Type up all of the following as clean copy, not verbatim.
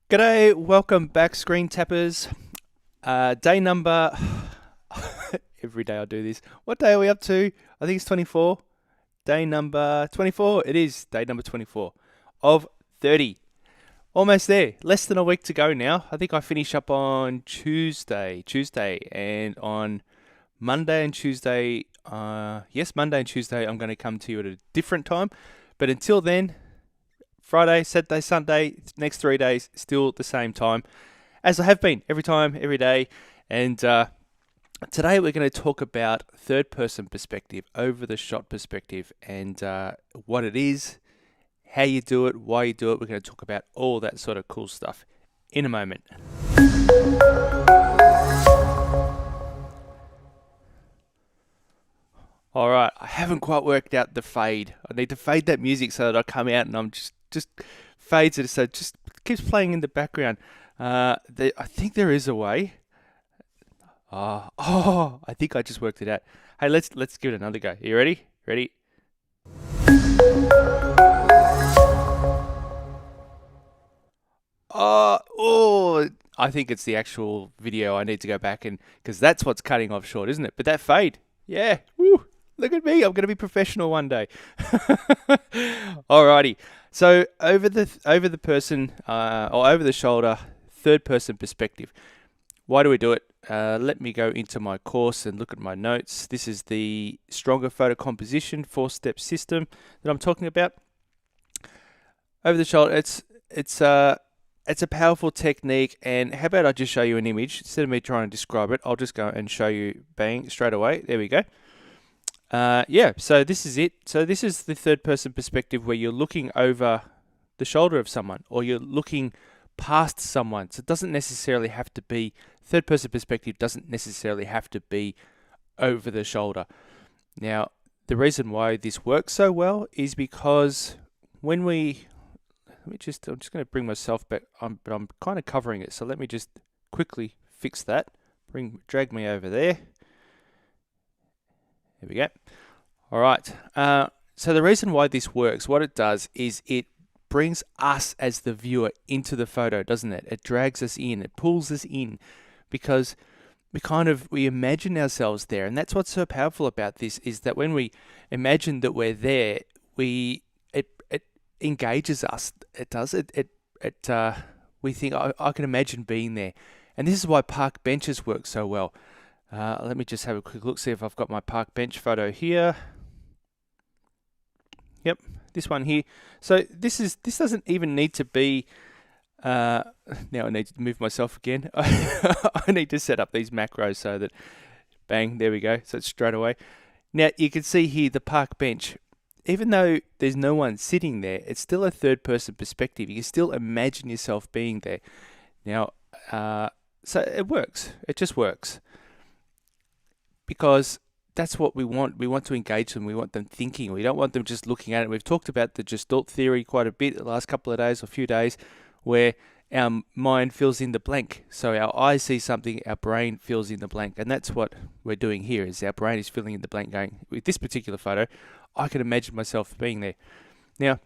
G'day, welcome back, screen tappers. Day number. Every day I do this. What day are we up to? I think it's 24. Day number 24. It is day number 24 of 30. Almost there. Less than a week to go now. I think I finish up on Tuesday, and on Monday and Tuesday. Yes, Monday and Tuesday. I'm going to come to you at a different time. But until then, Friday, Saturday, Sunday, next 3 days, still the same time as I have been every time, every day. And today we're going to talk about third person perspective, over the shot perspective, and what it is, how you do it, why you do it. We're going to talk about all that sort of cool stuff in a moment. All right, I haven't quite worked out the fade. I need to fade that music so that I come out and I'm just fades it so it just keeps playing in the background. I think there is a way. I think I just worked it out. Hey, let's give it another go. You ready? Ready? I think it's the actual video. I need to go back and because that's what's cutting off short, isn't it? But that fade, yeah. Woo, look at me. I'm going to be professional one day. Alrighty. So over the person or over the shoulder, third person perspective. Why do we do it? Let me go into my course and look at my notes. This is the Stronger Photo Composition 4-step system that I'm talking about. Over the shoulder, it's a powerful technique. And how about I just show you an image instead of me trying to describe it? I'll just go and show you, bang, straight away. There we go. So this is it. So this is the third person perspective where you're looking over the shoulder of someone or you're looking past someone. So it doesn't necessarily have to be, third person perspective doesn't necessarily have to be over the shoulder. Now, the reason why this works so well is because when I'm just going to bring myself back, but I'm kind of covering it. So let me just quickly fix that. Drag me over there. There we go. All right. So the reason why this works, what it does is it brings us as the viewer into the photo, doesn't it? It drags us in, it pulls us in because we imagine ourselves there. And that's what's so powerful about this is that when we imagine that we're there, it engages us. It does. We think, I can imagine being there. And this is why park benches work so well. Let me just have a quick look, see if I've got my park bench photo here. Yep, this one here. So this doesn't even need to be. Now I need to move myself again. I need to set up these macros so that, bang, there we go. So it's straight away. Now you can see here the park bench. Even though there's no one sitting there, it's still a third person perspective. You can still imagine yourself being there. Now, so it works. It just works. Because that's what we want. We want to engage them. We want them thinking. We don't want them just looking at it. We've talked about the Gestalt theory quite a bit the last couple of days or few days where our mind fills in the blank. So our eyes see something, our brain fills in the blank. And that's what we're doing here is our brain is filling in the blank going, with this particular photo, I can imagine myself being there. Now,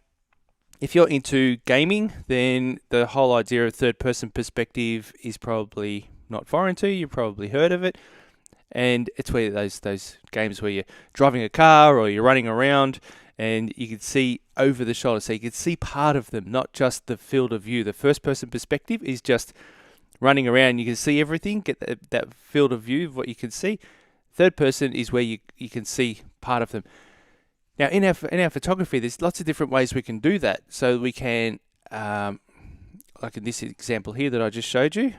if you're into gaming, then the whole idea of third person perspective is probably not foreign to you. You've probably heard of it. And it's where those games where you're driving a car or you're running around and you can see over the shoulder. So you can see part of them, not just the field of view. The first person perspective is just running around. You can see everything, get that field of view of what you can see. Third person is where you can see part of them. Now, in our photography, there's lots of different ways we can do that. So we can, like in this example here that I just showed you.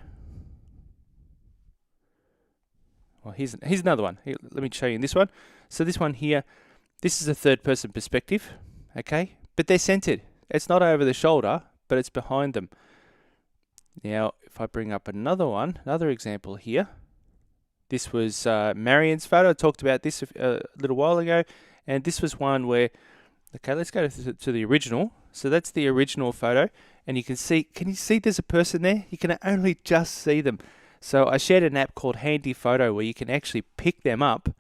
Well, here's another one. Here, let me show you in this one. So this one here, this is a third person perspective, okay? But they're centered. It's not over the shoulder, but it's behind them. Now, if I bring up another example here, this was Marion's photo. I talked about this a little while ago, and this was one where, okay, let's go to the original. So that's the original photo, and you can you see there's a person there? You can only just see them. So I shared an app called Handy Photo where you can actually pick them up,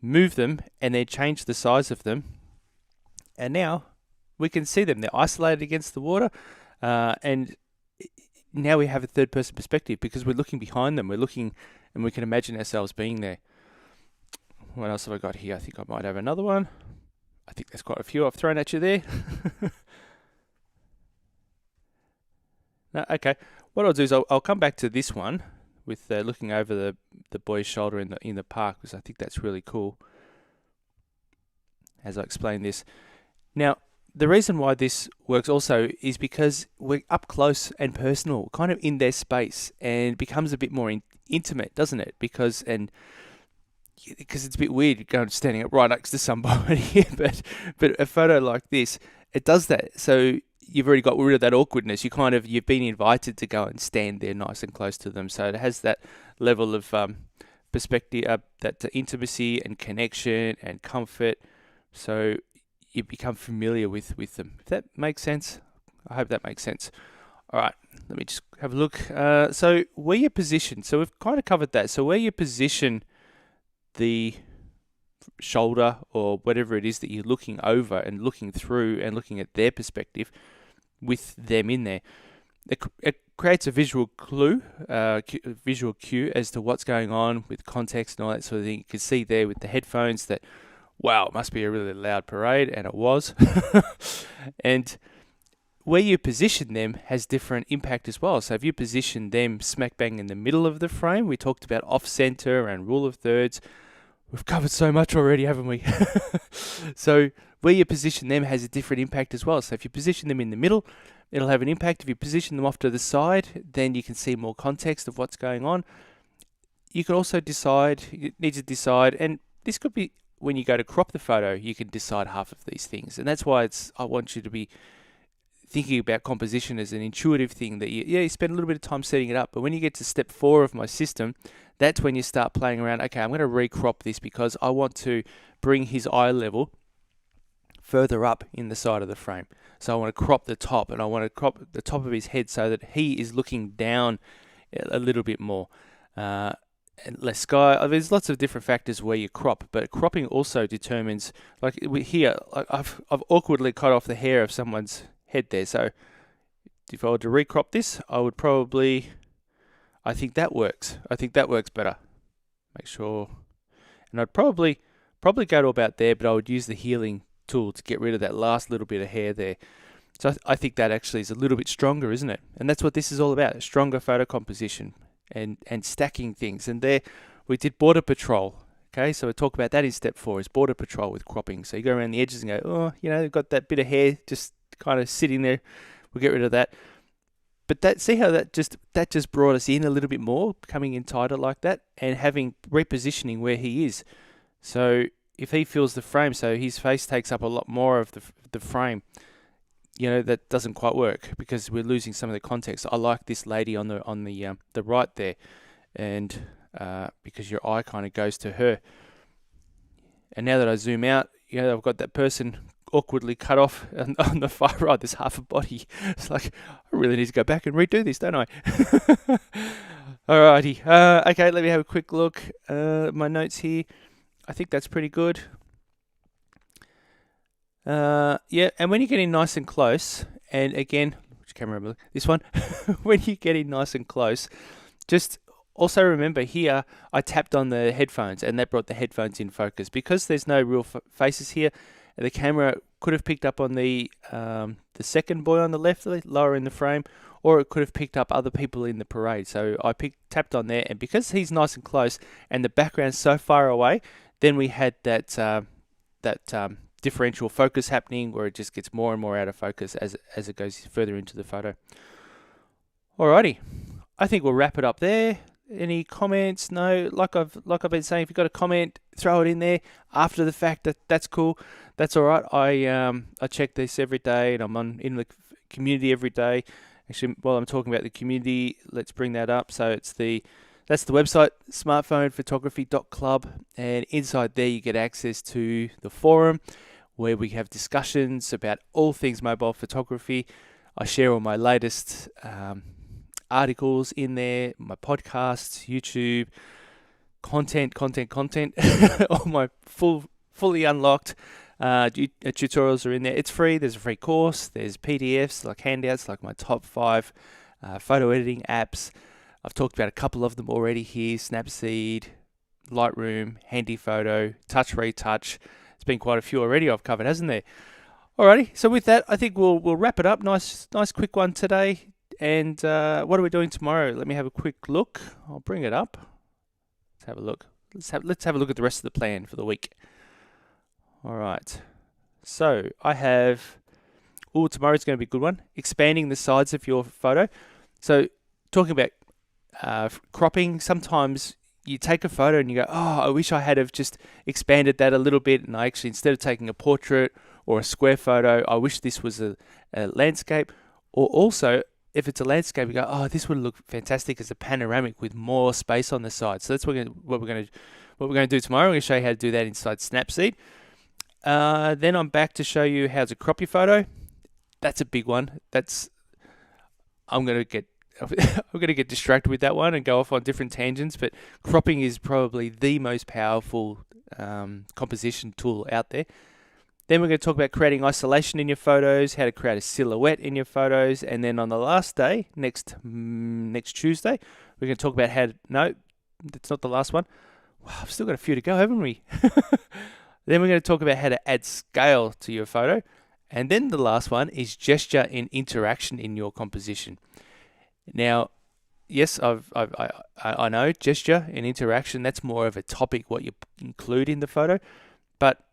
move them, and then change the size of them. And now we can see them. They're isolated against the water, and now we have a third person perspective because we're looking behind them. We're looking and we can imagine ourselves being there. What else have I got here? I think I might have another one. I think there's quite a few I've thrown at you there. No, okay. What I'll do is I'll come back to this one with looking over the boy's shoulder in the park, because I think that's really cool as I explain this. Now, the reason why this works also is because we're up close and personal, kind of in their space, and it becomes a bit more intimate, doesn't it? Because it's a bit weird going standing up right next to somebody, but a photo like this, it does that. So you've already got rid of that awkwardness. You've been invited to go and stand there nice and close to them. So it has that level of perspective, that intimacy and connection and comfort. So you become familiar with them. If that makes sense, I hope that makes sense. All right, let me just have a look. So where you position, so we've kind of covered that. So where you position the shoulder or whatever it is that you're looking over and looking through and looking at their perspective with them in there, it creates a visual clue, visual cue as to what's going on with context and all that sort of thing. You can see there with the headphones that, wow, it must be a really loud parade, and it was. And where you position them has different impact as well. So if you position them smack bang in the middle of the frame, we talked about off-center and rule of thirds. We've covered so much already, haven't we? So where you position them has a different impact as well. So if you position them in the middle, it'll have an impact. If you position them off to the side, then you can see more context of what's going on. You can also you need to decide, and this could be when you go to crop the photo, you can decide half of these things. And that's why I want you to be thinking about composition as an intuitive thing that you spend a little bit of time setting it up. But when you get to step 4 of my system, that's when you start playing around. Okay, I'm going to recrop this because I want to bring his eye level further up in the side of the frame. So I want to crop the top, and I want to crop the top of his head so that he is looking down a little bit more. And less sky. There's lots of different factors where you crop, but cropping also determines, like here, I've awkwardly cut off the hair of someone's head there. So if I were to recrop this, I think that works. I think that works better. Make sure, and I'd probably go to about there, but I would use the healing tool to get rid of that last little bit of hair there. So I think that actually is a little bit stronger, isn't it? And that's what this is all about: stronger photo composition. And stacking things. And there we did border patrol. Okay, so we talk about that in step 4 is border patrol with cropping. So you go around the edges and go, oh, they've got that bit of hair just kind of sitting there. We'll get rid of that. But see how that just brought us in a little bit more, coming in tighter like that, and having repositioning where he is. So if he fills the frame, so his face takes up a lot more of the frame, that doesn't quite work because we're losing some of the context. I like this lady on the right there, and because your eye kind of goes to her. And now that I zoom out, I've got that person awkwardly cut off on the far right. There's half a body. It's like, I really need to go back and redo this, don't I? Alrighty. Okay, let me have a quick look. My notes here. I think that's pretty good. Yeah, and when you get in nice and close, and again, which camera? This one. When you get in nice and close, just also remember here, I tapped on the headphones, and that brought the headphones in focus. Because there's no real faces here, the camera could have picked up on the second boy on the left, lower in the frame, or it could have picked up other people in the parade. So I tapped on there, and because he's nice and close, and the background's so far away, then we had that differential focus happening where it just gets more and more out of focus as it goes further into the photo. Alrighty, I think we'll wrap it up there. Any comments? No, like I've been saying, if you've got a comment, throw it in there after the fact. That's cool. That's all right. I check this every day, and I'm in the community every day. Actually, while I'm talking about the community, let's bring that up. So that's the website, smartphonephotography.club, and inside there you get access to the forum where we have discussions about all things mobile photography. I share all my latest articles in there, my podcasts, YouTube, content, all my fully unlocked tutorials are in there. It's free. There's a free course. There's PDFs, like handouts, like my top 5 photo editing apps. I've talked about a couple of them already here: Snapseed, Lightroom, Handy Photo, Touch Retouch. It's been quite a few already I've covered, hasn't there? Alrighty, so with that, I think we'll wrap it up. Nice quick one today. And what are we doing tomorrow? Let me have a quick look. I'll bring it up. Let's have a look. Let's have a look at the rest of the plan for the week. All right. So I have. Tomorrow's going to be a good one. Expanding the size of your photo. So talking about cropping. Sometimes you take a photo and you go, oh, I wish I had have just expanded that a little bit. And I actually, instead of taking a portrait or a square photo, I wish this was a landscape. Or also, if it's a landscape, you go, oh, this would look fantastic as a panoramic with more space on the side. So that's what we're going to do tomorrow. I'm going to show you how to do that inside Snapseed. Then I'm back to show you how to crop your photo. That's a big one. I'm going to get distracted with that one and go off on different tangents. But cropping is probably the most powerful composition tool out there. Then we're going to talk about creating isolation in your photos, how to create a silhouette in your photos, and then on the last day, next Tuesday, we're going to talk about no, that's not the last one. Wow, I've still got a few to go, haven't we? Then we're going to talk about how to add scale to your photo. And then the last one is gesture and interaction in your composition. Now, yes, I know gesture and interaction, that's more of a topic, what you include in the photo. But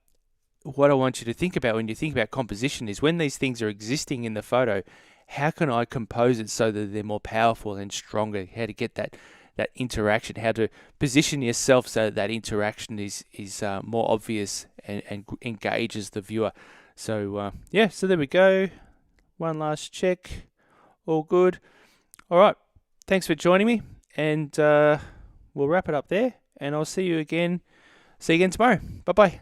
what I want you to think about when you think about composition is when these things are existing in the photo, how can I compose it so that they're more powerful and stronger? How to get that interaction, how to position yourself so that interaction is more obvious and engages the viewer. So, so there we go. One last check. All good. All right. Thanks for joining me. And we'll wrap it up there. And I'll see you again tomorrow. Bye-bye.